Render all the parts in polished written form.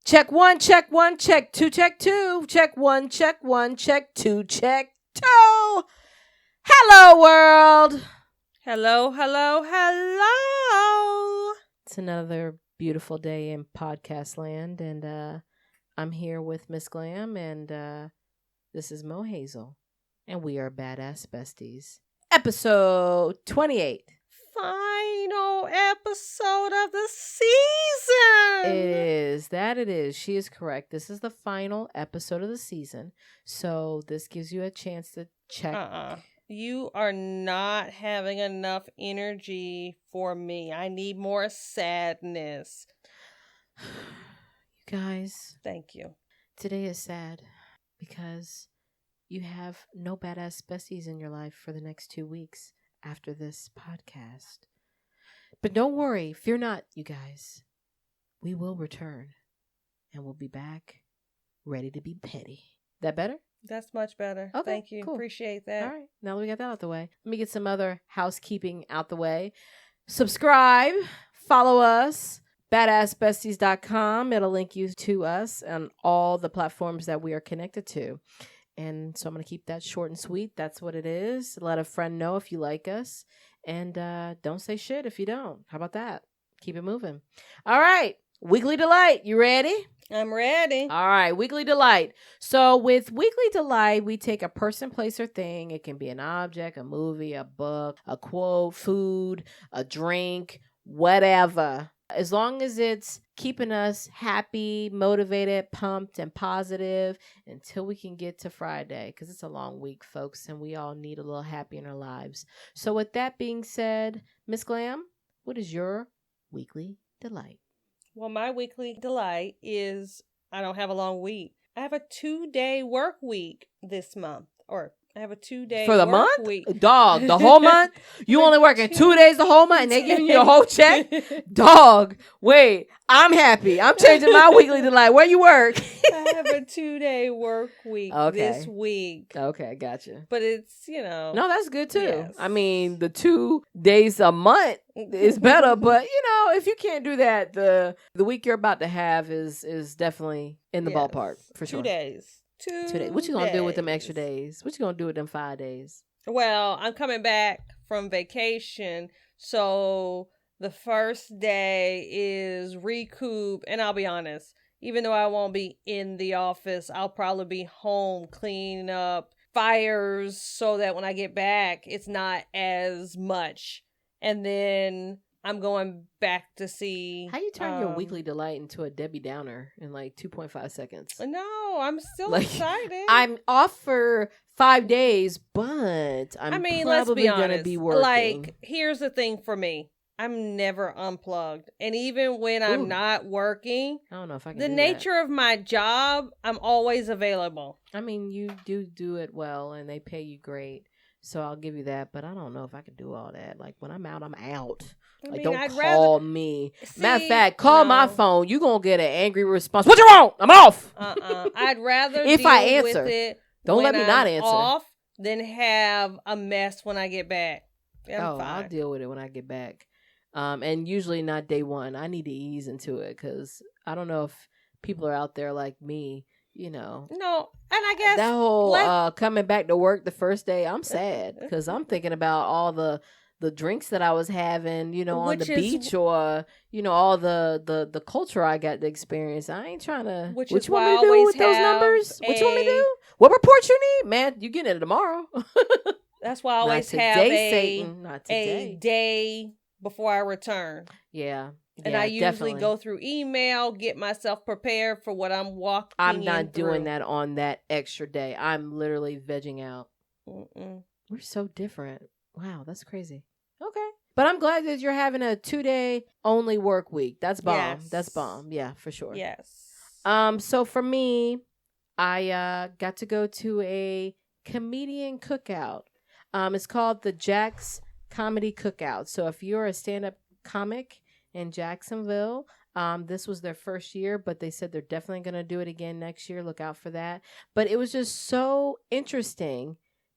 Check one, check one, check two, check two. Check one, check one, check two, check two. Hello, world. Hello, hello, hello. It's another beautiful day in podcast land, and I'm here with Ms.Glam, and this is Mohazel, and we are Badass Besties. Episode 28. Final episode of the season. It is. That it is. She is correct. This is the final episode of the season, so this gives you a chance to check. You are not having enough energy for me. I need more sadness. You guys. Thank you. Today is sad because you have no badass besties in your life for the next 2 weeks after this podcast. But don't worry, fear not, you guys. We will return and we'll be back ready to be petty. That better? That's much better. Okay, Thank you. cool. Appreciate that. All right. Now that we got that out the way, let me get some other housekeeping out the way. Subscribe, follow us, badassbesties.com. It'll link you to us on all the platforms that we are connected to. And so I'm going to keep that short and sweet. That's what it is. Let a friend know if you like us. And don't say shit if you don't. How about that? Keep it moving. All right. Weekly Delight. You ready? I'm ready. All right, Weekly Delight. So with Weekly Delight, we take a person, place, or thing. It can be an object, a movie, a book, a quote, food, a drink, whatever. As long as it's keeping us happy, motivated, pumped, and positive until we can get to Friday, because it's a long week, folks, and we all need a little happy in our lives. So with that being said, Miss Glam, what is your Weekly Delight? Well, my weekly delight is I don't have a long week. I have a 2-day work week this month. Or I have a 2-day for the work month? week. Dog, the whole month? You only working 2 days the whole month and they giving you a whole check? Dog, wait, I'm happy. I'm changing my weekly delight. Where you work? I have a 2-day work week this week. Okay, gotcha. But it's, No, that's good too. Yes. I mean, the 2 days a month is better, but if you can't do that, the week you're about to have is definitely in the ballpark for sure. 2 days. 2 days. What you gonna do with them extra days? What you gonna do with them 5 days? Well, I'm coming back from vacation, so the first day is recoup, and I'll be honest, even though I won't be in the office, I'll probably be home cleaning up fires so that when I get back, it's not as much. And then I'm going back to see... How you turn your weekly delight into a Debbie Downer in like 2.5 seconds? No, I'm still excited. I'm off for 5 days, but I'm let's be honest. Gonna be working. Like, here's the thing for me. I'm never unplugged. And even when I'm not working, I don't know if I can the nature of my job, I'm always available. I mean, you do it well and they pay you great. So I'll give you that, but I don't know if I can do all that. Like, when I'm out, I'm out. Don't call me. Matter of fact, call my phone. You gonna get an angry response. What you want? I'm off. I'd rather if I answer, with it don't let me not answer. Off than have a mess when I get back. I'm fine. I'll deal with it when I get back. And usually not day one. I need to ease into it because I don't know if people are out there like me. No, and I guess that whole coming back to work the first day, I'm sad because I'm thinking about all the drinks that I was having, on the beach or, all the culture I got to experience. I ain't trying to. What you want me to do with those numbers? What you want me to do? What report you need? Man, you getting it tomorrow. That's why I always have a day before I return. Yeah. And I usually go through email, get myself prepared for what I'm walking I'm not doing that on that extra day. I'm literally vegging out. We're so different. Wow, that's crazy. Okay. But I'm glad that you're having a 2-day only work week. That's bomb. Yes. That's bomb. Yeah, for sure. Yes. So for me, I got to go to a comedian cookout. It's called the Jack's Comedy Cookout. So if you're a stand-up comic in Jacksonville, this was their first year, but they said they're definitely going to do it again next year. Look out for that. But it was just so interesting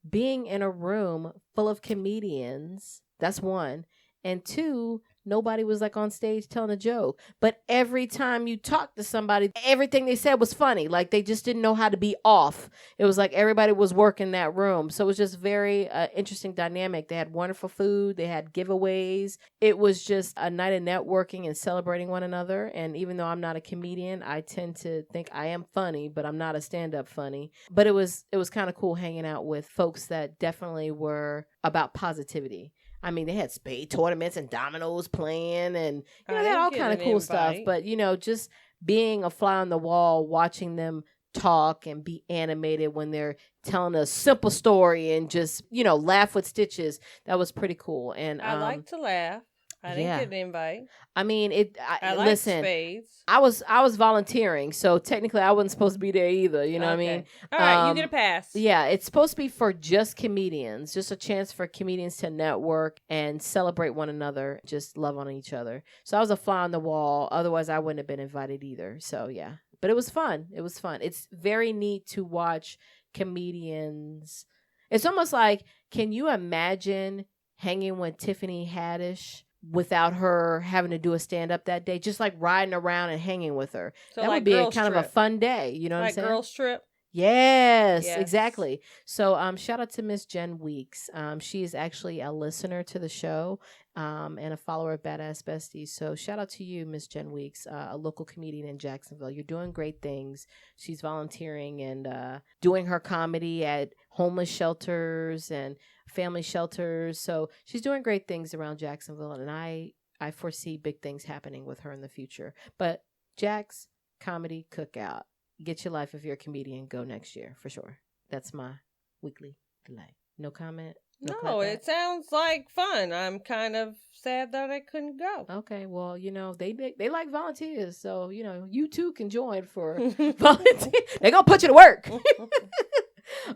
being in a room full of comedians. That's one. And two, nobody was like on stage telling a joke. But every time you talked to somebody, everything they said was funny. Like they just didn't know how to be off. It was like everybody was working that room. So it was just very interesting dynamic. They had wonderful food. They had giveaways. It was just a night of networking and celebrating one another. And even though I'm not a comedian, I tend to think I am funny, but I'm not a stand-up funny. But it was kind of cool hanging out with folks that definitely were about positivity. I mean, they had spade tournaments and dominoes playing, and they had all kind of cool stuff. But just being a fly on the wall, watching them talk and be animated when they're telling a simple story and just laugh with stitches, that was pretty cool. And I like to laugh. I didn't get an invite. I mean, I like spades. I was volunteering, so technically I wasn't supposed to be there either. You know what I mean? All right, you get a pass. Yeah, it's supposed to be for just comedians, just a chance for comedians to network and celebrate one another, just love on each other. So I was a fly on the wall. Otherwise, I wouldn't have been invited either. So yeah, but it was fun. It was fun. It's very neat to watch comedians. It's almost like, can you imagine hanging with Tiffany Haddish without her having to do a stand-up that day, just like riding around and hanging with her? So that would be kind of a fun day. You know what I'm saying? Like Girls Trip? Yes, exactly. So shout out to Miss Jen Weeks. She is actually a listener to the show and a follower of Badass Bestie. So shout out to you, Miss Jen Weeks, a local comedian in Jacksonville. You're doing great things. She's volunteering and doing her comedy at homeless shelters and family shelters. So she's doing great things around Jacksonville, and I foresee big things happening with her in the future. But Jack's Comedy Cookout. Get your life if you're a comedian. Go next year for sure. That's my weekly delay. No comment? No, it sounds like fun. I'm kind of sad that I couldn't go. Okay, well, they like volunteers, so you too can join for volunteer. They're gonna put you to work.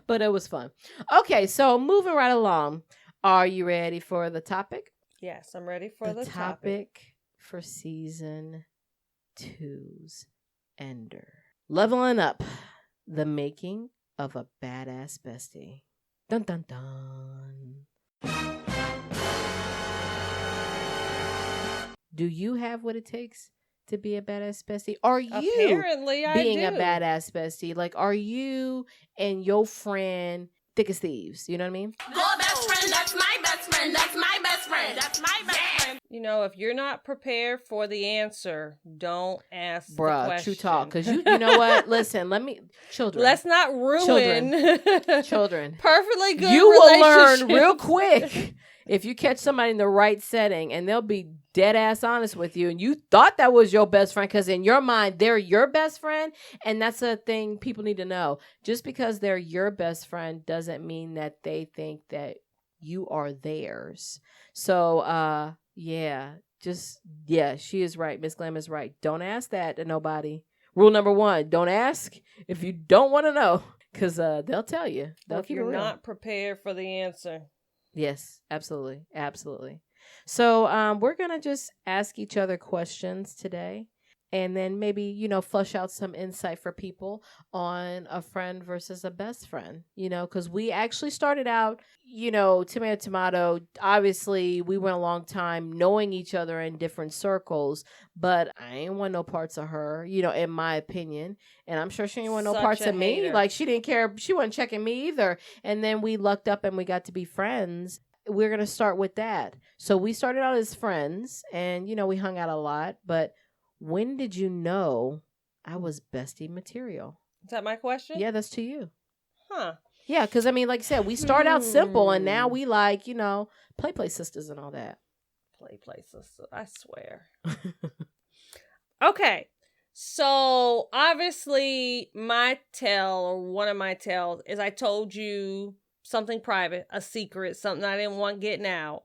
But it was fun. Okay, so moving right along. Are you ready for the topic? Yes, I'm ready for the topic for season 2's ender. Leveling up, the making of a badass bestie. Dun dun dun. Do you have what it takes to be a badass bestie? Are you apparently being a badass bestie? Like, are you and your friend thick as thieves? You know what I mean? Your best friend, that's my best friend. That's my best friend. That's my best friend. If you're not prepared for the answer, don't ask the question. True talk. Because you know what? Listen, children. Let's not ruin children. Perfectly good You will learn real quick if you catch somebody in the right setting, and they'll be dead ass honest with you, and you thought that was your best friend because in your mind they're your best friend. And that's a thing people need to know. Just because they're your best friend doesn't mean that they think that you are theirs. So she is right. Ms. Glam is right. Don't ask that to nobody. Rule number 1, don't ask if you don't want to know, because they'll tell you. They'll if you're not prepared for the answer. Yes, absolutely. So we're going to just ask each other questions today, and then maybe, flush out some insight for people on a friend versus a best friend, because we actually started out, tomato. Obviously, we went a long time knowing each other in different circles, but I ain't want no parts of her, in my opinion. And I'm sure she didn't want no parts of me. Like, she didn't care. She wasn't checking me either. And then we lucked up and we got to be friends. We're going to start with that. So we started out as friends, and, we hung out a lot, but when did you know I was bestie material? Is that my question? Yeah, that's to you. Huh. Yeah, because, like I said, we start out simple, and now we play sisters and all that. Play sisters, I swear. Okay, so obviously one of my tells is I told you something private, a secret, something I didn't want getting out,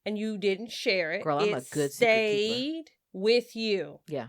and you didn't share it. Girl, I'm a good stayed with you. Yeah.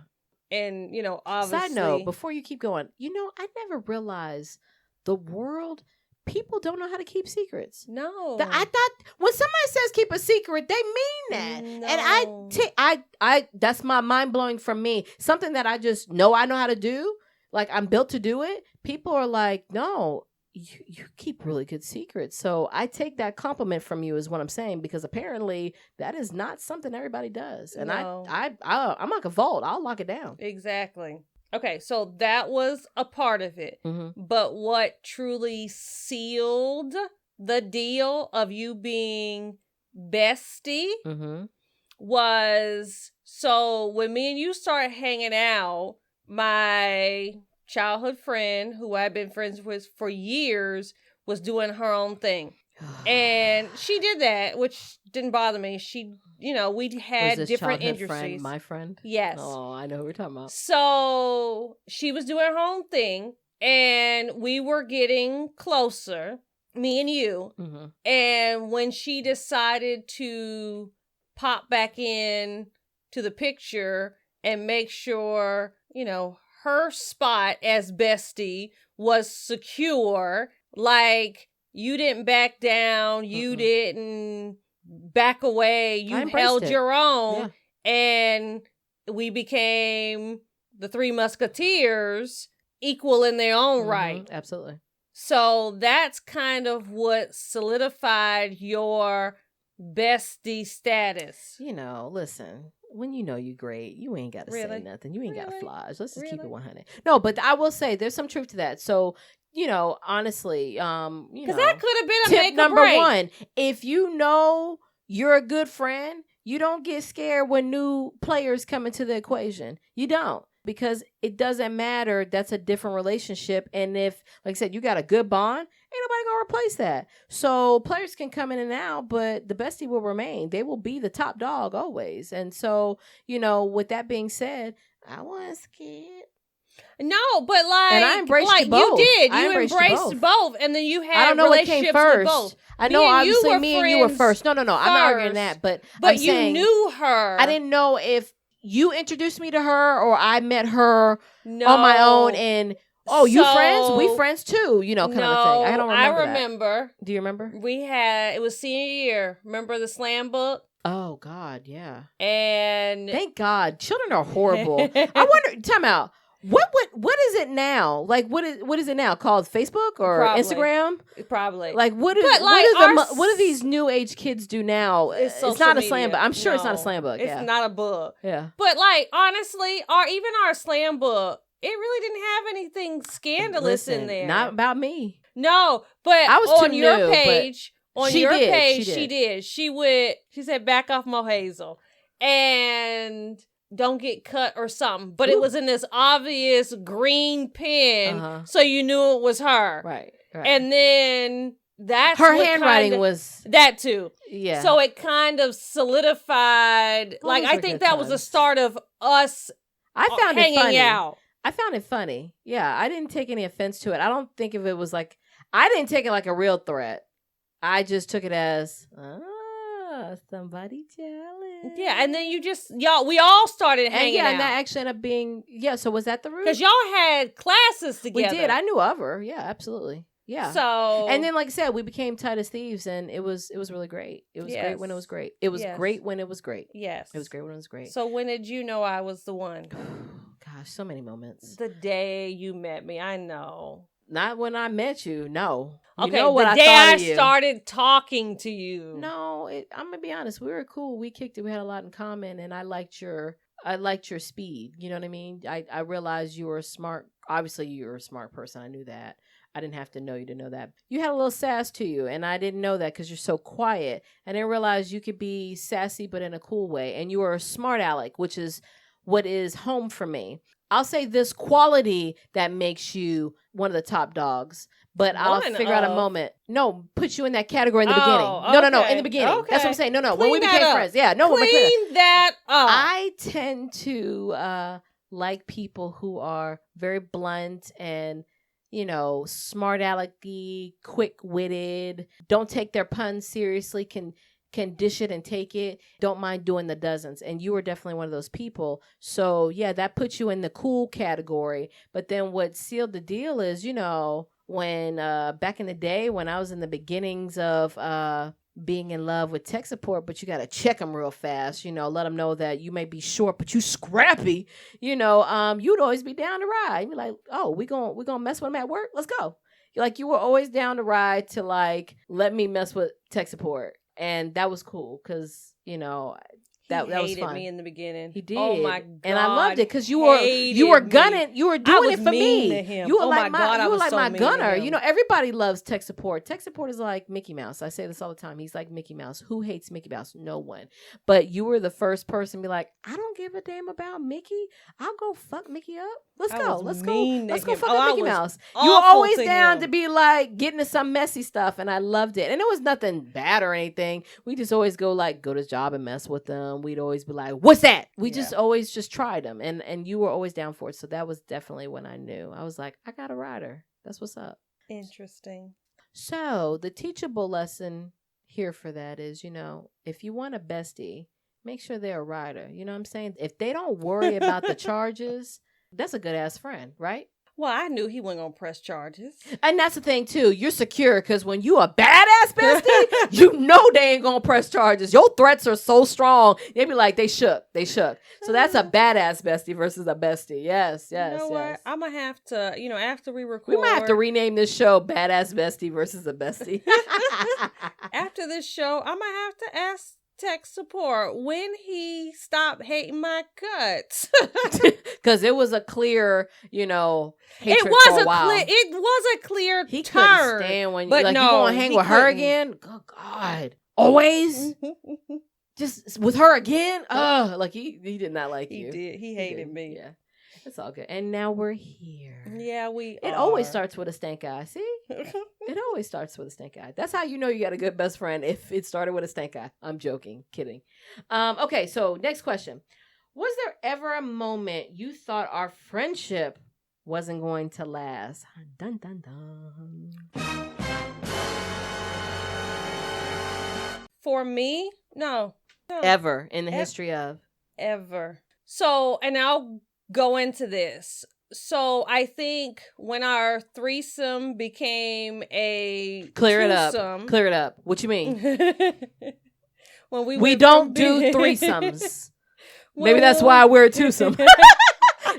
And, obviously. Side note, before you keep going, I never realized the world, people don't know how to keep secrets. No. I thought when somebody says keep a secret, they mean that. No. And I that's my mind blowing from me. Something that I just know I know how to do. Like, I'm built to do it. People are like, no, you keep really good secrets. So I take that compliment from you is what I'm saying, because apparently that is not something everybody does. And No. I'm like a vault. I'll lock it down. Exactly. Okay, so that was a part of it. Mm-hmm. But what truly sealed the deal of you being bestie Mm-hmm. was, so when me and you started hanging out, my childhood friend, who I've been friends with for years, was doing her own thing. And she did that, which didn't bother me. She, we had Was this different childhood industries. friend my friend? Yes. Oh, I know who we're talking about. So she was doing her own thing, and we were getting closer, me and you. Mm-hmm. And when she decided to pop back in to the picture and make sure, her spot as bestie was secure, like you didn't back down, you didn't back away, you held your own, and we became the Three Musketeers, equal in their own right. Absolutely. So that's kind of what solidified your bestie status. Listen, when you great, you ain't got to say nothing. You ain't got to flash. Let's just keep it 100. No, but I will say there's some truth to that. So, honestly, because that could have been a tip make or number break. 1, if you know you're a good friend, you don't get scared when new players come into the equation. You don't. Because it doesn't matter. That's a different relationship. And if, like I said, you got a good bond, ain't nobody going to replace that. So players can come in and out, but the bestie will remain. They will be the top dog always. And so, with that being said, I wasn't scared. No, but and I embraced you both. You did. I You embraced both. And then you had I don't know what came first. With both. I know obviously me and you were first. No. I'm not arguing that. But I'm you saying, knew her. I didn't know if you introduced me to her or I met her on my own and you friends? We friends too, kind of thing. I don't remember. I remember. Do you remember? It was senior year. Remember the slam book? Oh God, yeah. And thank God, children are horrible. I wonder. Time out. What is it now? Like what is it now called? Facebook or Instagram? Probably. Like what do these new age kids do now? It's not a slam book. I'm sure it's not a slam book. It's not a book. Yeah. But honestly, even our slam book, it really didn't have anything scandalous in there. Not about me. No, but I was on too your new, page, she did. She said back off Mohazel and don't get cut or something. But it was in this obvious green pen, so you knew it was her. Right. And then that's her handwriting was that too. Yeah. So it kind of solidified. I think that was the start of us. I found hanging it funny. out. I found it funny. Yeah, I didn't take any offense to it. I don't think of it was like I didn't take it like a real threat. I just took it as somebody jealous. Yeah, and then we all started hanging out. And that actually ended up being So was that the root? Because y'all had classes together. We did. I knew of her. Yeah, absolutely. Yeah. So and then, like I said, we became tight as thieves, and it was really great. It was great when it was great. It was great when it was great. Yes, it was great when it was great. So when did you know I was the one? Gosh, so many moments. The day you met me, I know. Not when I met you. No. Okay, the day I started talking to you. No, I'm gonna be honest. We were cool. We kicked it. We had a lot in common, and I liked your speed. You know what I mean? I realized you were smart. Obviously, you were a smart person. I knew that. I didn't have to know you to know that. You had a little sass to you, and I didn't know that because you're so quiet. I didn't realize you could be sassy, but in a cool way. And you were a smart aleck, which is what is home for me. I'll say this quality that makes you one of the top dogs, but I'll figure out a moment. No, put you in that category in the beginning. No, in the beginning. Okay. That's what I'm saying. No, when we became friends. Yeah, no, clean that up. I tend to like people who are very blunt and smart alecky, quick-witted, don't take their puns seriously, can dish it and take it, don't mind doing the dozens. And you were definitely one of those people. So, yeah, that puts you in the cool category. But then what sealed the deal is, when back in the day when I was in the beginnings of being in love with tech support, but you got to check them real fast, let them know that you may be short, but you scrappy, you'd always be down to ride. You'd be like, oh, we gonna mess with them at work? Let's go. Like, you were always down to ride to, like, let me mess with tech support. And that was cool because, you know, that was hated fun. me in the beginning. He did. Oh my God. And I loved it because you were gunning. You were doing it for mean me. to him. You were Oh like my God, I you were was like so my mean to gunner. him. You know, everybody loves tech support. Tech support is like Mickey Mouse. I say this all the time. He's like Mickey Mouse. Who hates Mickey Mouse? No one. But you were the first person to be like, I don't give a damn about Mickey. I'll go fuck Mickey up. Let's go. Let's go fuck up Mickey Mouse. You were always down to be like getting to some messy stuff, and I loved it. And it was nothing bad or anything. We just always go to his job and mess with them. We'd always be like, what's that? We just always just tried them, and you were always down for it. So that was definitely when I knew. I was like, I got a rider. That's what's up. Interesting. So the teachable lesson here for that is, you know, if you want a bestie, make sure they're a rider. You know what I'm saying? If they don't worry about the charges, that's a good ass friend, right? Well, I knew he wasn't going to press charges. And that's the thing, too. You're secure because when you a badass bestie, you know they ain't going to press charges. Your threats are so strong. They be like, they shook. So that's a badass bestie versus a bestie. Yes. You know what? I'm going to have to, after we record. We might have to rename this show Badass Bestie versus a Bestie. After this show, I'm going to have to ask tech support when he stopped hating my guts. Because it was a clear, hatred it was for a while. It was a clear he turn. Couldn't stand when but you no, you gonna hang with her again? Oh God. Always? Just with her again? Like he did not like you. He did. He hated me. Yeah. It's all good. And now we're here. Yeah, It always starts with a stank eye. See? It always starts with a stank eye. That's how you know you got a good best friend, if it started with a stank eye. I'm joking. Kidding. Okay, so next question. Was there ever a moment you thought our friendship wasn't going to last? Dun, dun, dun. For me? No. Ever in the history of? Ever. So, and I'll go into this. So I think when our threesome became a Clear twosome, it up. What you mean? when we don't do threesomes. Maybe that's why we're a twosome.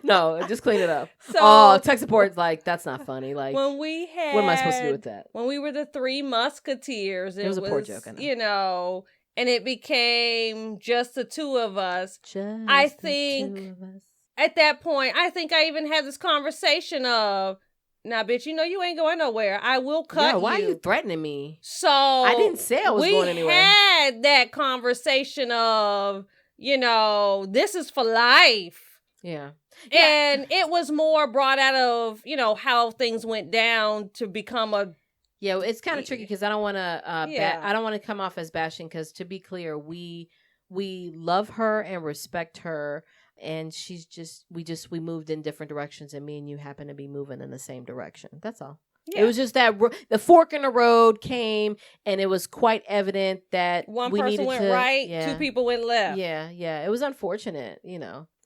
No, just clean it up. So, tech support's like, that's not funny. Like, when we had, what am I supposed to do with that? When we were the Three Musketeers, it was a poor joke, I know. And it became just the two of us. I think at that point, I even had this conversation of, nah, bitch, you ain't going nowhere. I will cut you. Why are you threatening me? So I didn't say I was going anywhere. We had that conversation of, this is for life. Yeah. And it was more brought out of, how things went down to become a. Yeah, it's kind of tricky because I don't want to. I don't want to come off as bashing because, to be clear, we love her and respect her, and we moved in different directions, and me and you happen to be moving in the same direction. That's all. Yeah. It was just that the fork in the road came, and it was quite evident that one person went right, two people went left. Yeah. It was unfortunate,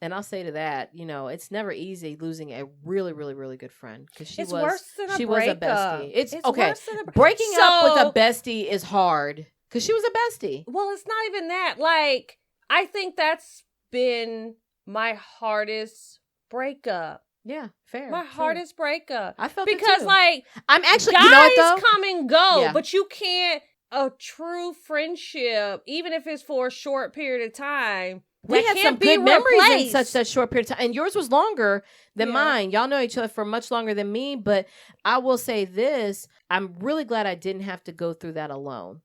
And I'll say to that, it's never easy losing a really, really, really good friend because she was a bestie. It's okay. Breaking up with a bestie is hard because she was a bestie. Well, it's not even that. Like, I think that's been my hardest breakup. Yeah, fair. My hardest breakup. I felt because it too. like I'm actually guys come and go, but you can't a true friendship, even if it's for a short period of time. We had some good memories in such a short period of time, and yours was longer than mine. Y'all know each other for much longer than me, but I will say this: I'm really glad I didn't have to go through that alone.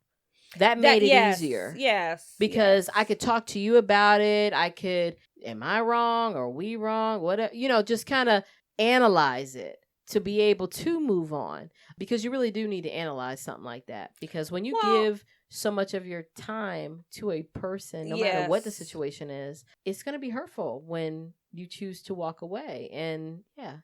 That made it easier. Yes, because I could talk to you about it. I could. Am I wrong? Are we wrong? Whatever, just kind of analyze it to be able to move on, because you really do need to analyze something like that, because when you give so much of your time to a person, no matter what the situation is, it's going to be hurtful when you choose to walk away. And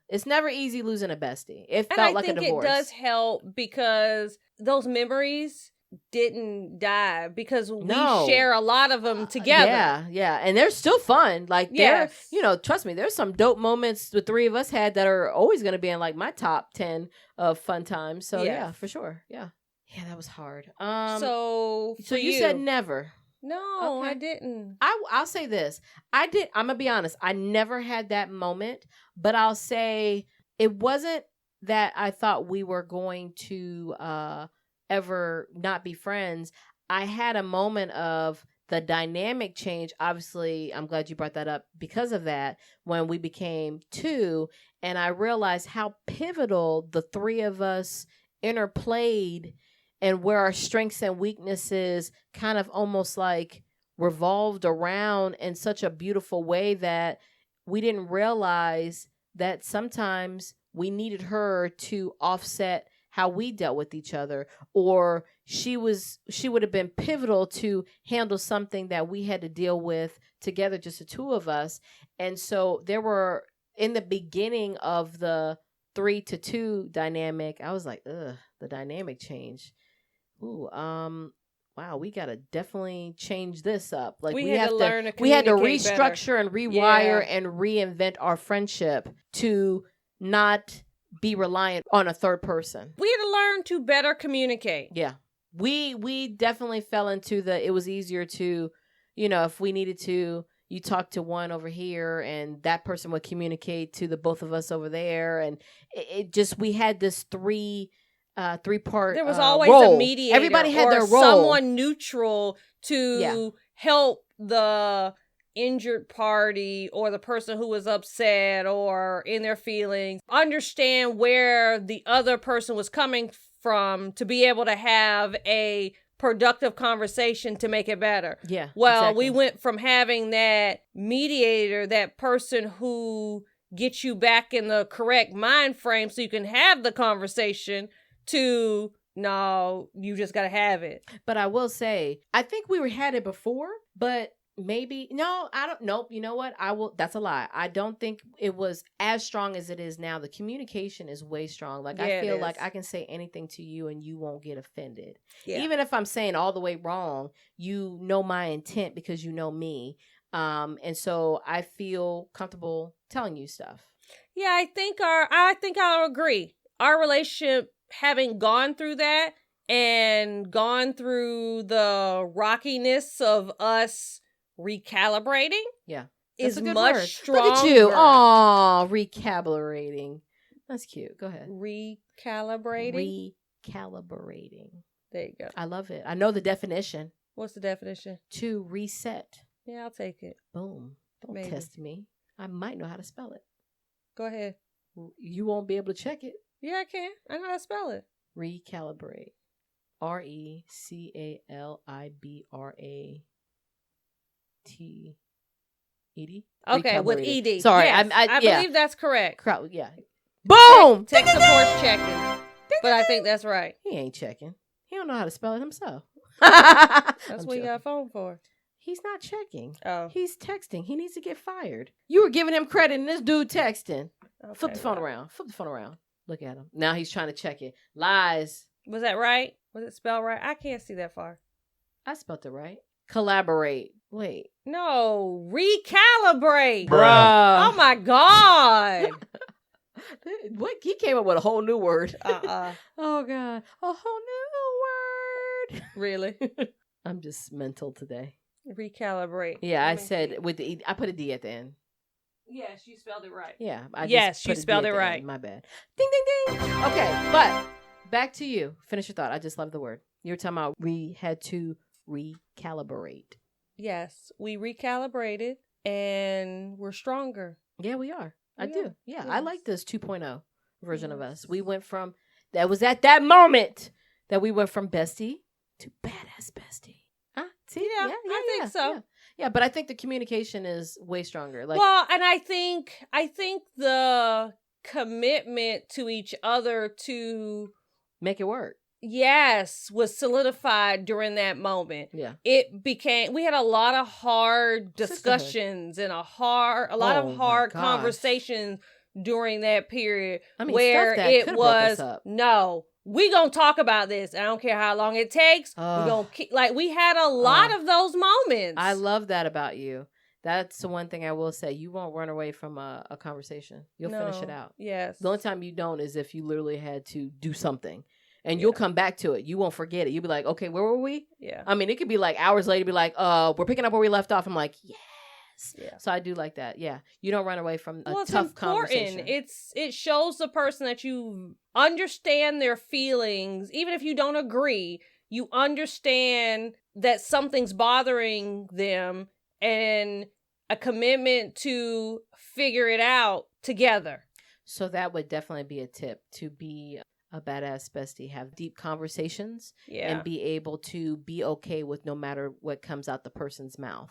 it's never easy losing a bestie. It felt like a divorce. It does help because those memories didn't die because we share a lot of them together. Yeah. And they're still fun. Like, trust me, there's some dope moments the three of us had that are always going to be in like my top 10 of fun times. So yeah, for sure. Yeah, that was hard. So you said never. No, okay. I didn't. I'll say this. I'm going to be honest. I never had that moment, but I'll say it wasn't that I thought we were going to ever not be friends, I had a moment of the dynamic change. Obviously, I'm glad you brought that up because of that, when we became two, and I realized how pivotal the three of us interplayed, and where our strengths and weaknesses kind of almost like revolved around in such a beautiful way that we didn't realize that sometimes we needed her to offset how we dealt with each other, or she would have been pivotal to handle something that we had to deal with together, just the two of us. And so there were, in the beginning of the 3-2 dynamic, I was like, ugh, the dynamic change. Ooh, wow, we gotta definitely change this up. Like we had to learn to we had to communicate restructure and rewire and reinvent our friendship to not be reliant on a third person. We had to learn to better communicate. Yeah. We definitely fell into it was easier to, if we needed to, you talk to one over here and that person would communicate to the both of us over there. And it just, we had this three-part There was always role. a mediator. Everybody had or their role. someone neutral to help the injured party or the person who was upset or in their feelings understand where the other person was coming from, to be able to have a productive conversation to make it better. Yeah. Well, exactly. we went from having that mediator, that person who gets you back in the correct mind frame so you can have the conversation, to no, you just got to have it. But I will say, I think we had it before, but maybe, no, I don't, nope. You know what? That's a lie. I don't think it was as strong as it is now. The communication is way strong. Like, I feel like I can say anything to you and you won't get offended. Yeah. Even if I'm saying all the way wrong, you know my intent because you know me. And so I feel comfortable telling you stuff. Yeah, I think I'll agree. Our relationship, having gone through that and gone through the rockiness of us recalibrating, is much stronger. Look at you. Aw, recalibrating. That's cute. Go ahead. Recalibrating. There you go. I love it. I know the definition. What's the definition? To reset. Yeah, I'll take it. Boom. Don't test me. I might know how to spell it. Go ahead. You won't be able to check it. Yeah, I can. I know how to spell it. Recalibrate. RECALIBRATED. Okay, with ED. Sorry, yes, I believe that's correct. Yeah. Boom! Tech support's checking. But I think that's right. He ain't checking. He don't know how to spell it himself. That's what you got a phone for. He's not checking. Oh. He's texting. He needs to get fired. You were giving him credit and this dude texting. Okay, Flip the phone around. Look at him. Now he's trying to check it. Lies. Was that right? Was it spelled right? I can't see that far. I spelled it right. Collaborate. Wait. No. Recalibrate. Bruh. Oh my God. What? He came up with a whole new word. Oh God. A whole new word. Really? I'm just mental today. Recalibrate. Yeah, I said with the I put a D at the end. Yes, you spelled it right. Yeah. Yes, you spelled it right. My bad. Ding, ding, ding. Okay, but back to you. Finish your thought. I just love the word. You were talking about we had to recalibrate. Yes, we recalibrated and we're stronger. Yeah, we are. I do. Yeah, yes. I like this 2.0 version of us. We went from, that was at that moment that we went from bestie to badass bestie. Huh? See? Yeah, I think so. Yeah, but I think the communication is way stronger. Like, well, and I think the commitment to each other to make it work. Yes, was solidified during that moment. Yeah. We had a lot of hard discussions and a lot of hard conversations during that period. I mean, where it was, no, we gonna talk about this. I don't care how long it takes. We gonna we had a lot of those moments. I love that about you. That's the one thing I will say. You won't run away from a conversation. You'll finish it out. Yes. The only time you don't is if you literally had to do something. And you'll come back to it. You won't forget it. You'll be like, okay, where were we? Yeah. I mean, it could be like hours later, be like, we're picking up where we left off. I'm like, yes. Yes. Yeah. So I do like that. Yeah. You don't run away from a Well, it's tough important. conversation. It shows the person that you understand their feelings, even if you don't agree. You understand that something's bothering them, and a commitment to figure it out together. So that would definitely be a tip, to be a badass bestie, have deep conversations, Yeah. and be able to be okay with no matter what comes out the person's mouth.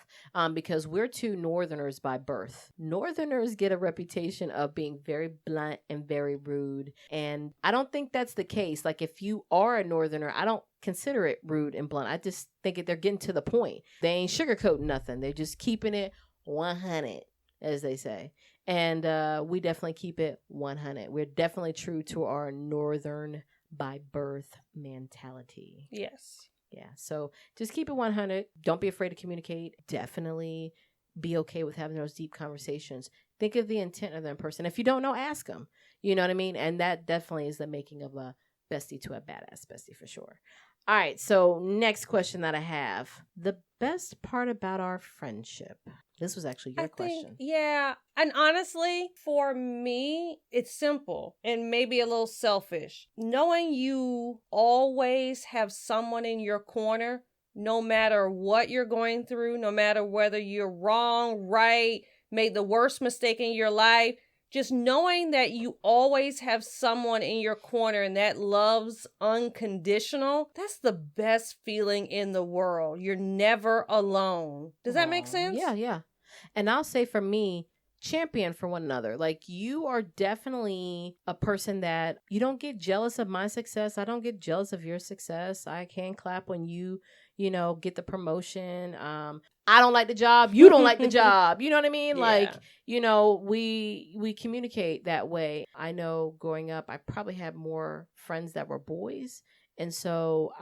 Because we're two Northerners by birth. Northerners get a reputation of being very blunt and very rude. And I don't think that's the case. Like, if you are a Northerner, I don't consider it rude and blunt. I just think they're getting to the point. They ain't sugarcoating nothing. They're just keeping it 100, as they say. And we definitely keep it 100. We're definitely true to our Northern by birth mentality. Yes. Yeah. So just keep it 100. Don't be afraid to communicate. Definitely be okay with having those deep conversations. Think of the intent of that person. If you don't know, ask them. You know what I mean? And that definitely is the making of a bestie to a badass bestie for sure. All right. So next question that I have. The best part about our friendship. This was actually your question. Yeah. And honestly, for me, it's simple and maybe a little selfish. Knowing you always have someone in your corner, no matter what you're going through, no matter whether you're wrong, right, made the worst mistake in your life, just knowing that you always have someone in your corner and that love's unconditional, that's the best feeling in the world. You're never alone. Does that make sense? Yeah, yeah. And I'll say for me, champion for one another. Like, you are definitely a person that you don't get jealous of my success. I don't get jealous of your success. I can clap when you get the promotion. I don't like the job. You don't like the job. You know what I mean? Yeah. Like, we communicate that way. I know growing up, I probably had more friends that were boys. And so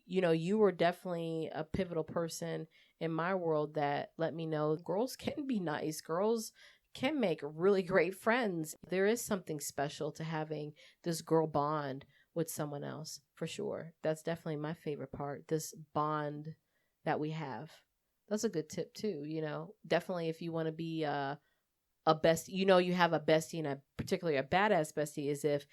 you were definitely a pivotal person in my world that let me know girls can be nice. Girls can make really great friends. There is something special to having this girl bond with someone else, for sure. That's definitely my favorite part, this bond that we have. That's a good tip too, Definitely if you want to be a bestie, you have a bestie, and particularly a badass bestie, is if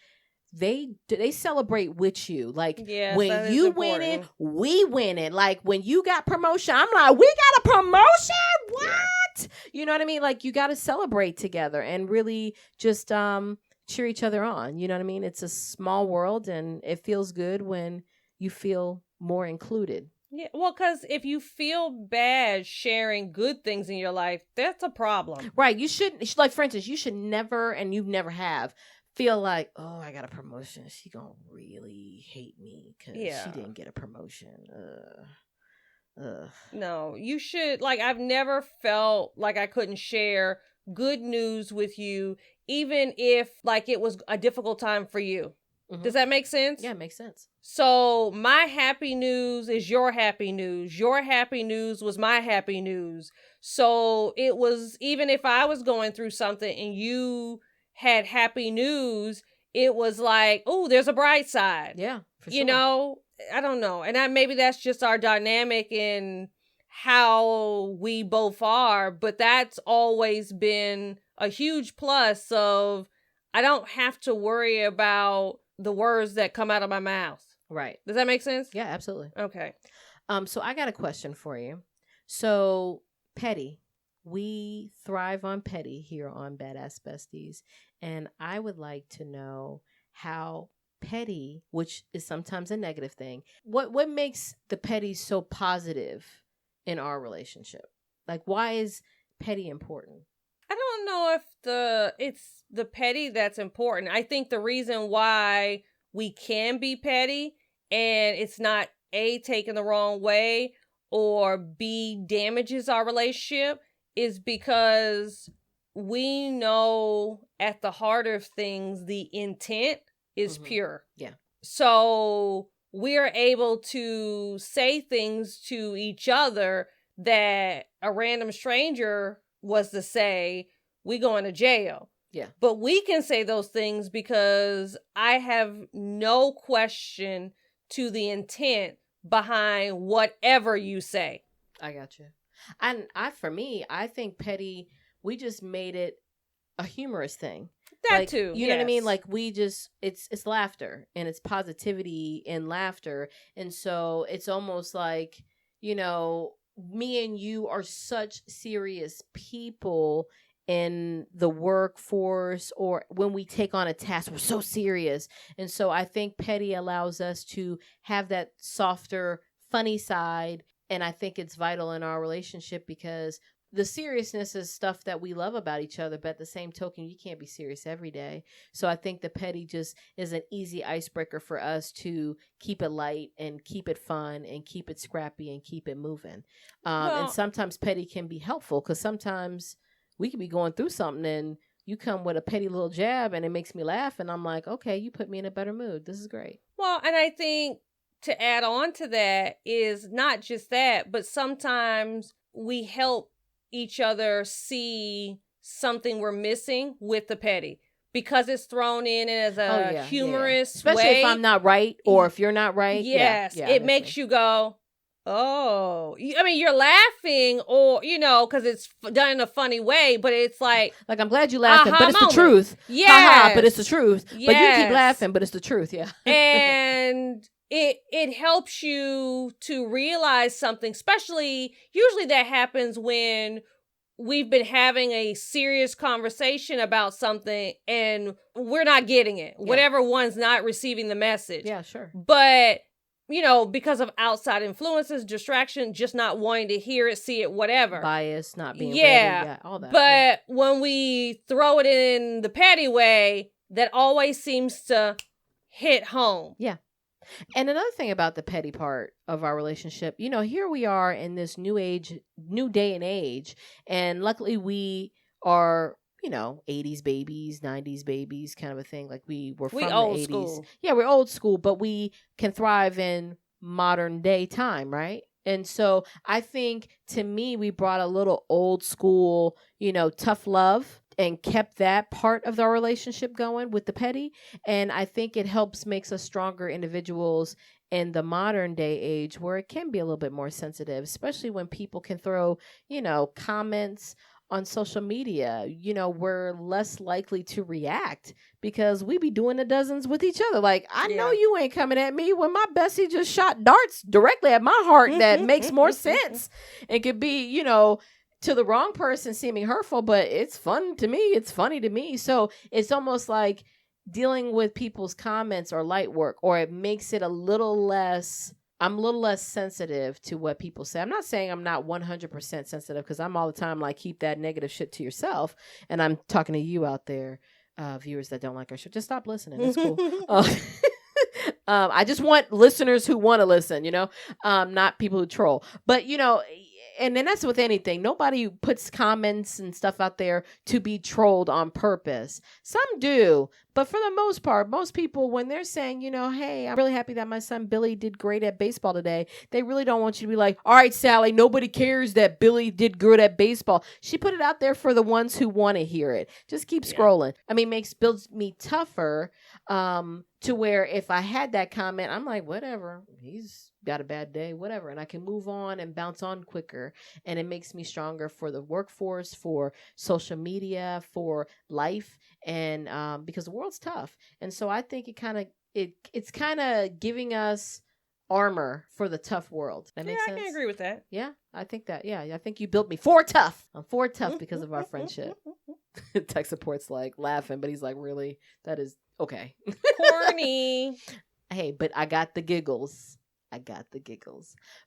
they celebrate with you. Like, yes, when you winning, we winning. Like, when you got promotion, I'm like, we got a promotion? What? Yeah. You know what I mean? Like, you got to celebrate together and really just cheer each other on. You know what I mean? It's a small world, and it feels good when you feel more included. Yeah, well, because if you feel bad sharing good things in your life, that's a problem. Right. You shouldn't, like, for instance, you should never, and you never have, feel like, oh, I got a promotion, she gonna really hate me because she didn't get a promotion. No, you should, like, I've never felt like I couldn't share good news with you, even if, like, it was a difficult time for you. Mm-hmm. Does that make sense? Yeah, it makes sense. So my happy news is your happy news. Your happy news was my happy news. So it was, even if I was going through something and you had happy news, it was like, oh, there's a bright side. Yeah, for sure. You know, I don't know. And maybe that's just our dynamic in how we both are, but that's always been a huge plus of I don't have to worry about the words that come out of my mouth. Right. Does that make sense? Yeah, absolutely. Okay. So I got a question for you. So, petty. We thrive on petty here on Badass Besties. And I would like to know how petty, which is sometimes a negative thing, what makes the petty so positive in our relationship? Like, why is petty important? I don't know if it's the petty that's important. I think the reason why we can be petty and it's not A, taken the wrong way, or B, damages our relationship is because we know at the heart of things, the intent is pure. Yeah. So we're able to say things to each other that a random stranger was to say, we going to jail. Yeah. But we can say those things because I have no question to the intent behind whatever you say. I got you. And for me, I think petty, we just made it a humorous thing. That like, too. You know what I mean? yes. Like we just it's laughter and it's positivity and laughter. And so it's almost like, me and you are such serious people in the workforce, or when we take on a task, we're so serious. And so I think petty allows us to have that softer, funny side. And I think it's vital in our relationship because the seriousness is stuff that we love about each other, but at the same token, you can't be serious every day. So I think the petty just is an easy icebreaker for us to keep it light and keep it fun and keep it scrappy and keep it moving. And sometimes petty can be helpful because sometimes we could be going through something and you come with a petty little jab and it makes me laugh. And I'm like, okay, you put me in a better mood. This is great. Well, and I think to add on to that is not just that, but sometimes we help each other see something we're missing with the petty because it's thrown in as a humorous especially way. if I'm not right or if you're not right. Yes, it makes you go, oh. I mean, you're laughing or, because it's done in a funny way, but it's like I'm glad you're laughing, but it's moment. the truth. Yes. Ha-ha, but it's the truth. Yes. But you keep laughing, but it's the truth, yeah. And it helps you to realize something, usually that happens when we've been having a serious conversation about something and we're not getting it. Yeah. Whatever one's not receiving the message. Yeah, sure. But, because of outside influences, distraction, just not wanting to hear it, see it, whatever. Bias, not being ready. Yeah, all that. But when we throw it in the petty way, that always seems to hit home. Yeah. And another thing about the petty part of our relationship, here we are in this new day and age. And luckily we are, 80s babies, 90s babies kind of a thing. Like we were from the 80s. School. Yeah, we're old school, but we can thrive in modern day time, right? And so I think to me, we brought a little old school, tough love and kept that part of our relationship going with the petty. And I think it makes us stronger individuals in the modern day age where it can be a little bit more sensitive, especially when people can throw, comments on social media. We're less likely to react because we be doing the dozens with each other. Like, I know you ain't coming at me when my bestie just shot darts directly at my heart. That makes more sense. It could be, to the wrong person seeming hurtful, but it's fun to me. It's funny to me. So it's almost like dealing with people's comments or light work, or it makes it I'm a little less sensitive to what people say. I'm not saying I'm not 100% sensitive because I'm all the time like, keep that negative shit to yourself. And I'm talking to you out there, viewers that don't like our show. Just stop listening. It's cool. I just want listeners who want to listen, not people who troll. But, and then that's with anything. Nobody puts comments and stuff out there to be trolled on purpose. Some do. But for the most part, most people, when they're saying, hey, I'm really happy that my son Billy did great at baseball today, they really don't want you to be like, all right, Sally, nobody cares that Billy did good at baseball. She put it out there for the ones who want to hear it. Just keep scrolling. I mean, builds me tougher to where if I had that comment, I'm like, whatever, he's got a bad day, whatever. And I can move on and bounce on quicker. And it makes me stronger for the workforce, for social media, for life. And because the world's tough. And so I think it's kind of giving us armor for the tough world. That makes sense? I can agree with that. Yeah, I think that. Yeah, I think you built me for tough. I'm for tough because of our friendship. Tech support's like laughing, but he's like, really? That is okay. Corny. Hey, but I got the giggles.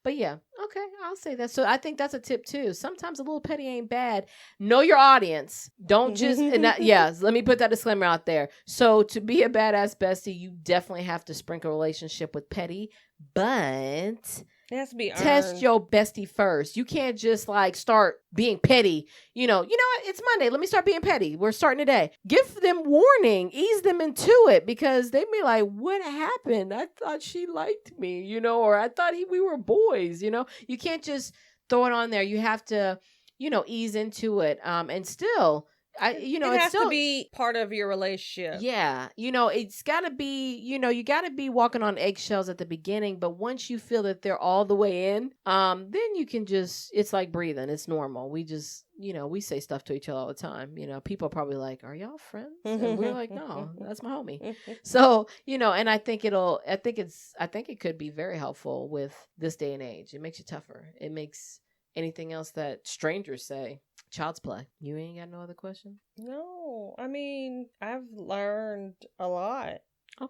But yeah, okay, I'll say that. So I think that's a tip too. Sometimes a little petty ain't bad. Know your audience. Don't just, let me put that disclaimer out there. So to be a badass bestie, you definitely have to sprinkle a relationship with petty, but it has to be earned. Test your bestie first. You can't just like start being petty. You know what? It's Monday. Let me start being petty. We're starting today. Give them warning. Ease them into it because they be like, what happened? I thought she liked me, or I thought we were boys, You can't just throw it on there. You have to, ease into it. And still, it has to be part of your relationship. Yeah. It's got to be, you got to be walking on eggshells at the beginning, but once you feel that they're all the way in, then you can just, it's like breathing. It's normal. We just, we say stuff to each other all the time. People are probably like, are y'all friends? And we're like, no, that's my homie. So, and I think it could be very helpful with this day and age. It makes you tougher. It makes anything else that strangers say child's play. You ain't got no other question? No, I mean, I've learned a lot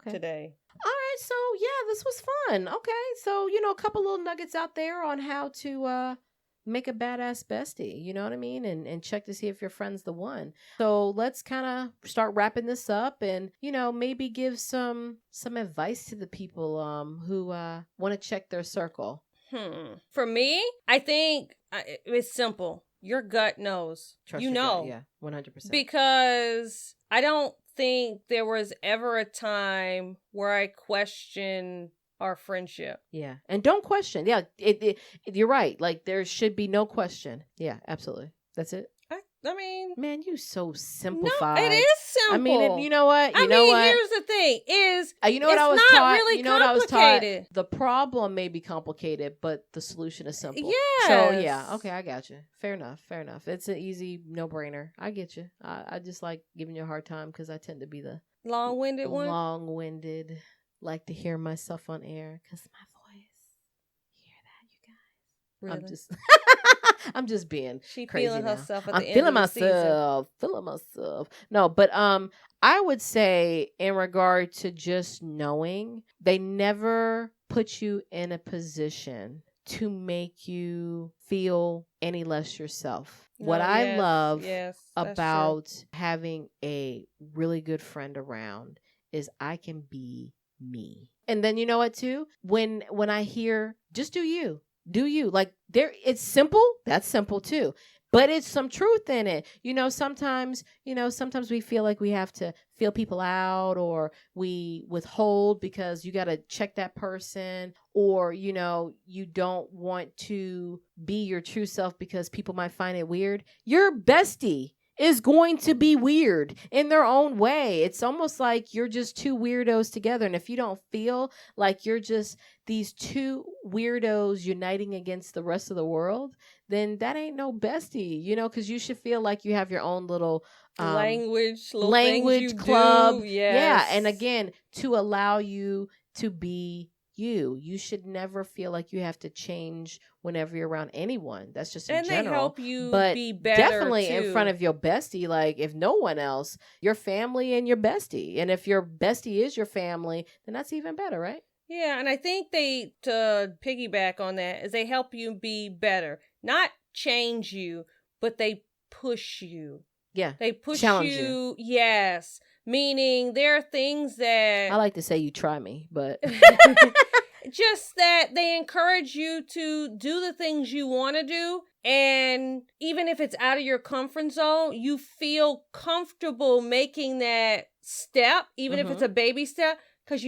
today. All right, so yeah, this was fun. Okay, so a couple little nuggets out there on how to make a badass bestie. You know what I mean? And check to see if your friend's the one. So let's kind of start wrapping this up, and maybe give some advice to the people who want to check their circle. For me, I think it's simple. Your gut knows. Trust your gut, yeah, 100%. Because I don't think there was ever a time where I questioned our friendship. Yeah, and don't question. Yeah, you're right. Like, there should be no question. Yeah, absolutely. That's it. I mean, man, you so simplified. No, it is simple. I mean, you know what? Here's the thing: you know what I was not taught. Really you know what I was taught. The problem may be complicated, but the solution is simple. Yes. So yeah, okay, I got you. Fair enough. It's an easy no-brainer. I get you. I just like giving you a hard time because I tend to be the long-winded one. Long-winded. Like to hear myself on air because my voice. Hear that, you guys? Really? I'm just being she crazy feeling now. herself at I'm the end feeling of the myself. Feeling myself. No, but I would say in regard to just knowing, they never put you in a position to make you feel any less yourself. What I love about having a really good friend around is I can be me. And then you know what too? When I hear just do you. Like, it's simple. That's simple too. But it's some truth in it. Sometimes we feel like we have to feel people out, or we withhold because you got to check that person, or, you don't want to be your true self because people might find it weird. Your bestie is going to be weird in their own way. It's almost like you're just two weirdos together. And if you don't feel like you're just these two weirdos uniting against the rest of the world, then that ain't no bestie, because you should feel like you have your own little language club. Yes. Yeah. And again, to allow you to be you should never feel like you have to change whenever you're around anyone. That's just in general. And they help you but be better definitely too. In front of your bestie. Like, if no one else, your family and your bestie. And if your bestie is your family, then that's even better, right? Yeah, and I think to piggyback on that, is they help you be better. Not change you, but they push you. Yeah. They push challenge you. Yes. Meaning there are things that I like to say you try me, but just that they encourage you to do the things you want to do. And even if it's out of your comfort zone, you feel comfortable making that step, even if it's a baby step, because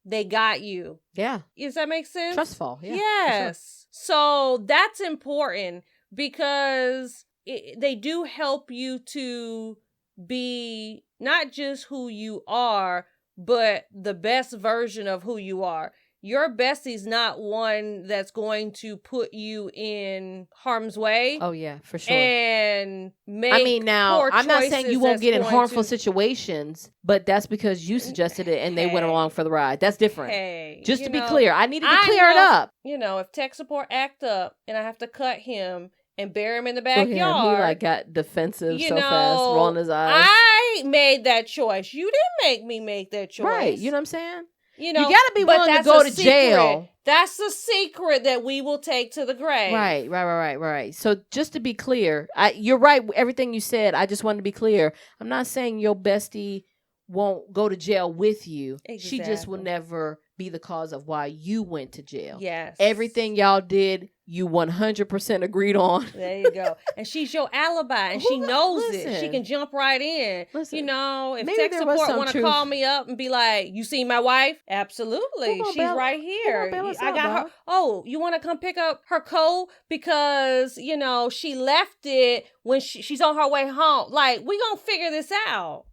they got you. Yeah. Does that make sense? Trustful. Yeah. Yes. Sure. So that's important because they do help you to be not just who you are, but the best version of who you are. Your bestie's not one that's going to put you in harm's way. Oh, yeah, for sure. And poor I'm not saying you won't get in harmful situations, but that's because you suggested it and they went along for the ride. That's different. Hey, just to be clear, I needed to clear it up. If tech support act up and I have to cut him and bury him in the backyard. He got defensive so fast, rolling his eyes. I made that choice. You didn't make me make that choice. Right. You know what I'm saying? You gotta be willing to go to jail. That's the secret that we will take to the grave. Right. So just to be clear, you're right. Everything you said, I just wanted to be clear. I'm not saying your bestie won't go to jail with you. Exactly. She just will never be the cause of why you went to jail. Yes. Everything y'all did, you 100% agreed on. There you go. And she's your alibi, and she knows it. She listen. can jump right in. Listen, You know, if maybe tech there was support some want to truth. call me up and be like, "You see my wife?" Absolutely, Who gonna she's bail- right who here. gonna bail us I out, got her. dog? Oh, you want to come pick up her coat because you know she left it when she's on her way home. Like, we gonna figure this out.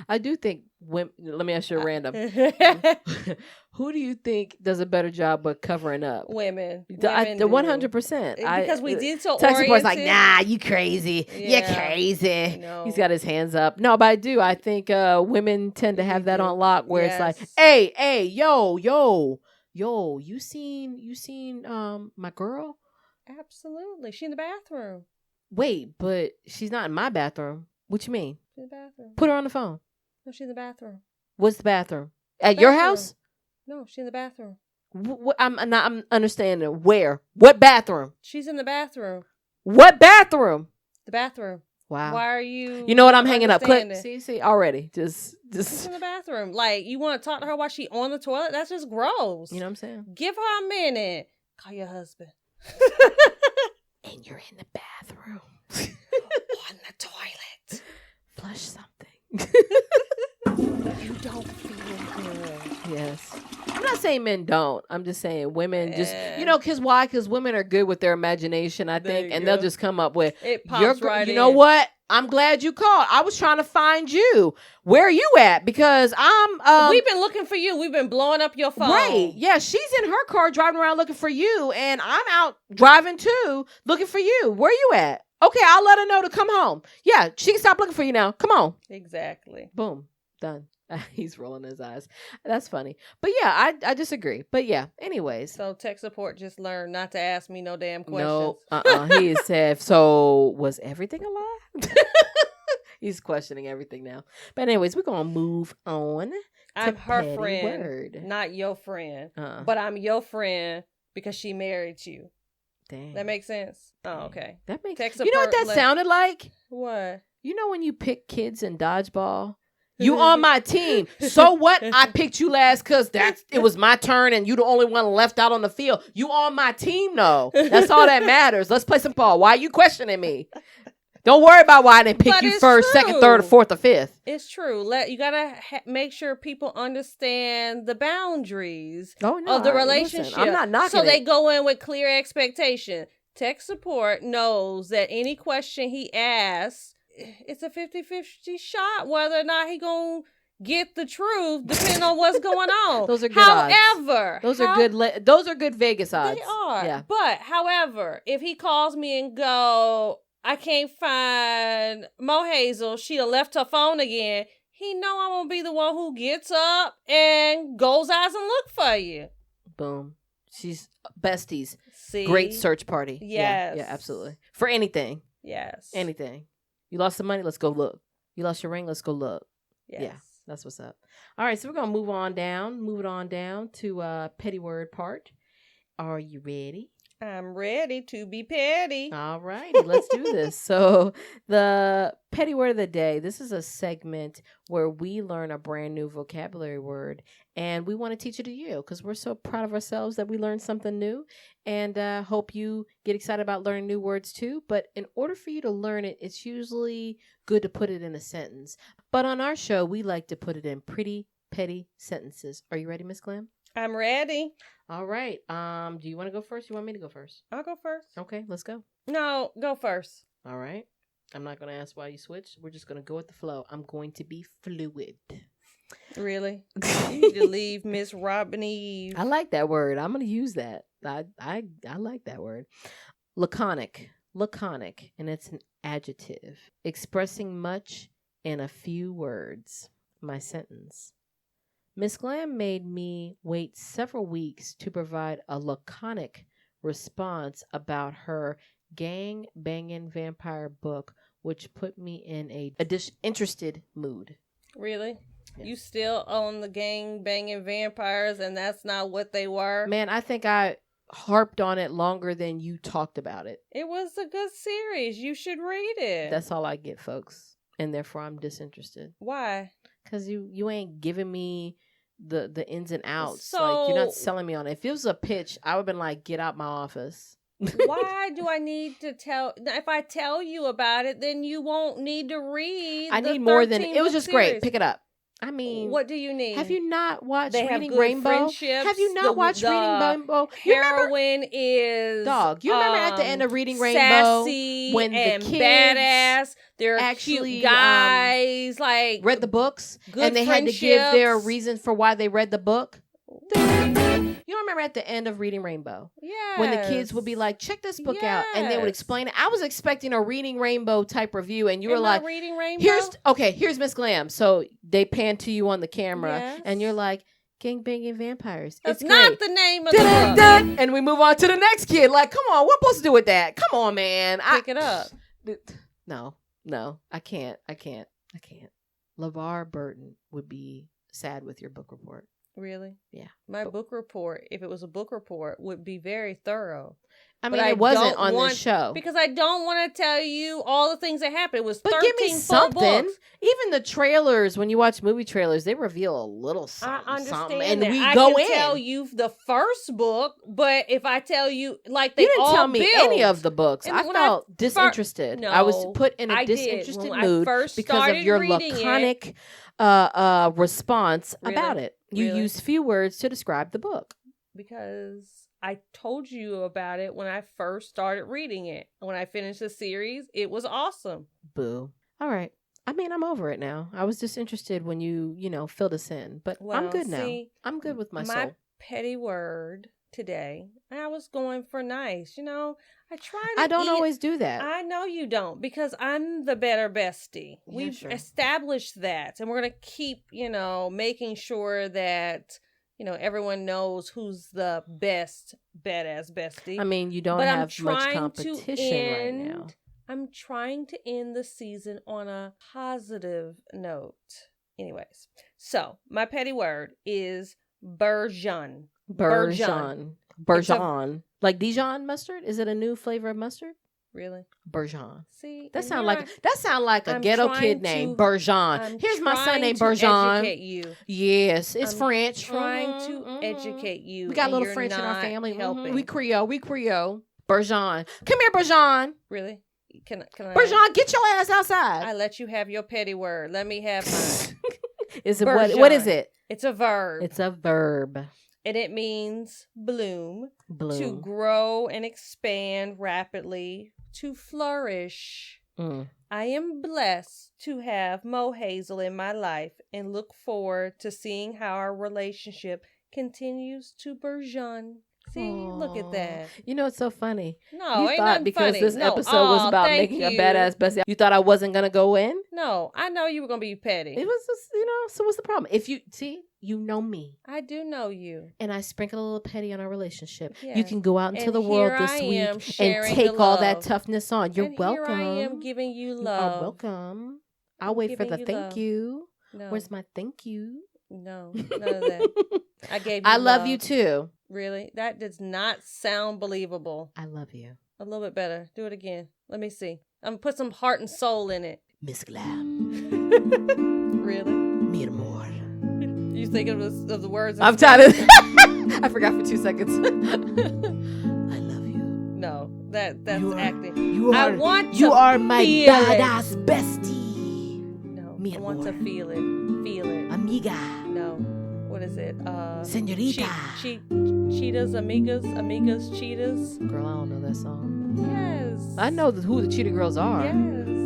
I do think women, let me ask you a random. Who do you think does a better job of covering up? Women. The 100%. Because we did so tech support's like, oriented. nah, you crazy. Yeah. You're crazy. No. He's got his hands up. No, but I do. I think women tend to have We that do. on lock where it's like, Yes. hey, yo, you seen my girl? Absolutely. She in the bathroom. Wait, but she's not in my bathroom. What you mean? She's in the bathroom. Put her on the phone. No, she's in the bathroom. What's the bathroom? At your Bathroom. house? No, she's in the bathroom. I'm understanding. Where? What bathroom? She's in the bathroom. What bathroom? The bathroom. Wow. Why are you? You know what? I'm hanging up. Click. understanding? See, already. She's Just. in the bathroom. Like, you want to talk to her while she on the toilet? That's just gross. You know what I'm saying? Give her a minute. Call your husband. And you're in the bathroom. On the toilet. Flush something. You don't feel good. Yes. I'm not saying men don't. I'm just saying women just, Eh. because why? Because women are good with their imagination, I There think, you and go. they'll just come up with, It pops right you know in. what? I'm glad you called. I was trying to find you. Where are you at? Because I'm, We've been looking for you. We've been blowing up your phone. right. Yeah, she's in her car driving around looking for you, and I'm out driving too, looking for you. Where you at? Okay, I'll let her know to come home. Yeah, she can stop looking for you now. Come on. Exactly. Boom. Done. He's rolling his eyes. That's funny. But yeah, I disagree. But yeah, anyways. So tech support just learned not to ask me no damn No, questions. he said, so was everything a lie? He's questioning everything now. But anyways, we're going to move on. I'm her petty friend, word. not your friend. Uh, But I'm your friend because she married you. dang. That makes sense? Oh, Dang. okay. That makes Tech You know what support that sounded like? What? You know when you pick kids in dodgeball? You on my team. So what? I picked you last because it was my turn and you the only one left out on the field. You on my team, though. That's all that matters. Let's play some ball. Why are you questioning me? Don't worry about why I didn't pick But you it's first, second, true. third, or fourth, or fifth. It's true. You gotta make sure people understand the boundaries Oh, no, of the listen, relationship. I'm not knocking so they it. go in with clear expectation. Tech support knows that any question he asks, it's a 50-50 shot whether or not he gonna get the truth, depending on what's going on. Those are good odds. However, Those are good Vegas odds. They are. Yeah. But however, if he calls me and go, I can't find Mohazel, she done left her phone again, he know I'm gonna be the one who gets up and goes out and look for you. Boom. She's besties. See? Great search party. Yes. Yeah, absolutely. For anything. Yes. Anything. You lost some money? Let's go look. You lost your ring? Let's go look. Yes. Yeah. That's what's up. All right, so we're gonna move it on down to petty word part. Are you ready? I'm ready to be petty. All righty, let's do this. So the petty word of the day, this is a segment where we learn a brand new vocabulary word and we want to teach it to you because we're so proud of ourselves that we learned something new and hope you get excited about learning new words too. But in order for you to learn it, it's usually good to put it in a sentence. But on our show, we like to put it in pretty petty sentences. Are you ready, Ms. Glam? I'm ready. All right. Do you want to go first? You want me to go first? I'll go first. Okay, let's go. No, go first. All right. I'm not going to ask why you switched. We're just going to go with the flow. I'm going to be fluid. Really? You need to leave Miss Robin Eve. I like that word. I'm going to use that. I like that word. Laconic. Laconic. And it's an adjective. Expressing much in a few words. My sentence. Miss Glam made me wait several weeks to provide a laconic response about her gang-banging vampire book, which put me in a interested mood. Really? Yes. You still own the gang banging vampires and that's not what they were? Man, I think I harped on it longer than you talked about it. It was a good series. You should read it. That's all I get, folks. And therefore, I'm disinterested. Why? Because you ain't giving me the ins and outs. So, like, you're not selling me on it. If it was a pitch, I would have been like, get out my office. why do I need to tell? If I tell you about it, then you won't need to read. I the need more than 13 it was book just great. series. Pick it up. I mean, What do you need? have you not watched They have Reading good Rainbow? friendships. Have you not watched Reading Rainbow? You remember, Heroine is dog. You remember at the end of Reading Rainbow sassy when the and kids badass. They're actually, cute guys. like read the books good and they had to give their friendships. reason for why they read the book? You don't remember at the end of Reading Rainbow Yes. when the kids would be like, check this book out, and they would Yes. explain it. I was expecting a Reading Rainbow type review, and you were Am I like, Reading Rainbow. here's Miss Glam. So they pan to you on the camera, Yes. and you're like, gangbanging vampires. That's it's not great. the name of the Dun, book. dun, and we move on to the next kid. Like, come on, what am I supposed to do with that? Come on, man. Pick it up. No, I can't. LeVar Burton would be sad with your book report. Really? Yeah. My book report, if it was a book report, would be very thorough. I But mean, I it wasn't don't on want- this show. Because I don't want to tell you all the things that happened. It was But 13 give me full something. books. Even the trailers, when you watch movie trailers, they reveal a little something. I understand something, and that. we I go can in. tell you the first book, but if I tell you, like, they You didn't all tell me build. any of the books. And I when felt disinterested. No, I was put in a I did. disinterested When I mood first because of started your reading laconic response Really? about it. You Really? used few words to describe the book. Because I told you about it when I first started reading it. When I finished the series, it was awesome. Boo. All right. I mean, I'm over it now. I was just interested when you filled us in, but I'm good now. See, I'm good with my my soul. petty word today, I was going for nice. I try to I don't eat- always do that. I know you don't, because I'm the better bestie. Yeah, We've sure. established that, and we're going to keep, making sure that, everyone knows who's the best badass bestie. I mean, you don't But I'm have much trying to competition right now. I'm trying to end the season on a positive note. Anyways, so my petty word is bourgeon. Bourgeon. Bourgeon. Like Dijon mustard? Is it a new flavor of mustard? Really? Bourgeon. See, That and sound here like a I'm ghetto trying kid name. to- Bourgeon. I'm Here's my son trying named to Bourgeon. educate you. Yes, it's I'm French. Trying Mhm, to mhm. educate you. We got a and little you're French in our not family. Mhm. Helping. We Creole. Bourgeon. Come here, Bourgeon. Really? Can I? Bourgeon, get your ass outside. I let you have your petty word. Let me have mine. Is it what is Bourgeon. it? It's a verb. It's a verb. And it means bloom, to Bloom. grow and expand rapidly, to flourish. Mm. I am blessed to have Mohazel in my life and look forward to seeing how our relationship continues to bourgeon. See, look at Aw. that. It's so funny. No, You ain't thought nothing because funny. this No, episode was about thank making a you. badass bestie, you thought I wasn't gonna go in? No, I know you were going to be petty. It was just, so what's the problem? If you see, you know me. I do know you. And I sprinkle a little petty on our relationship. You Yes. can go out into And the world here this I am week and sharing take the all that love. toughness on. You're And welcome. Here I am giving you You love. are welcome. I'll wait for giving the you thank love. you. No, Where's my thank you? no, none of that. I gave you I love you too. Really? That does not sound believable. I love you. A little bit better. Do it again. Let me see. I'm gonna put some heart and soul in it. Ms.Glam. Really? Mi amor. You thinking of the words? in I'm Spanish? tired of I forgot for 2 seconds. I love you. No, that's You are- acting. You I are, want you to are my feel it. badass bestie. No, Mi I want to amor. feel it. Feel it. Amiga. No. What is it? Señorita. Cheetahs, amigas, cheetahs. Girl, I don't know that song. Yes. I know who the Cheetah Girls are, Yes.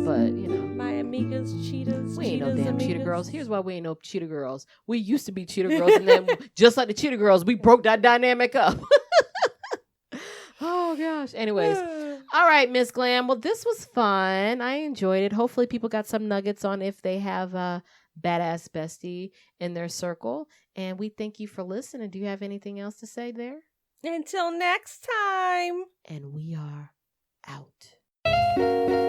but My amigas, cheetahs. we ain't no cheetahs, damn Cheetah amigas. Girls. Here's why we ain't no Cheetah Girls. We used to be Cheetah Girls, and then just like the Cheetah Girls, we broke that dynamic up. Oh gosh. Anyways, all right, Miss Glam. Well, this was fun. I enjoyed it. Hopefully, people got some nuggets on if they have a badass bestie in their circle. And we thank you for listening. Do you have anything else to say there? Until next time. And we are out.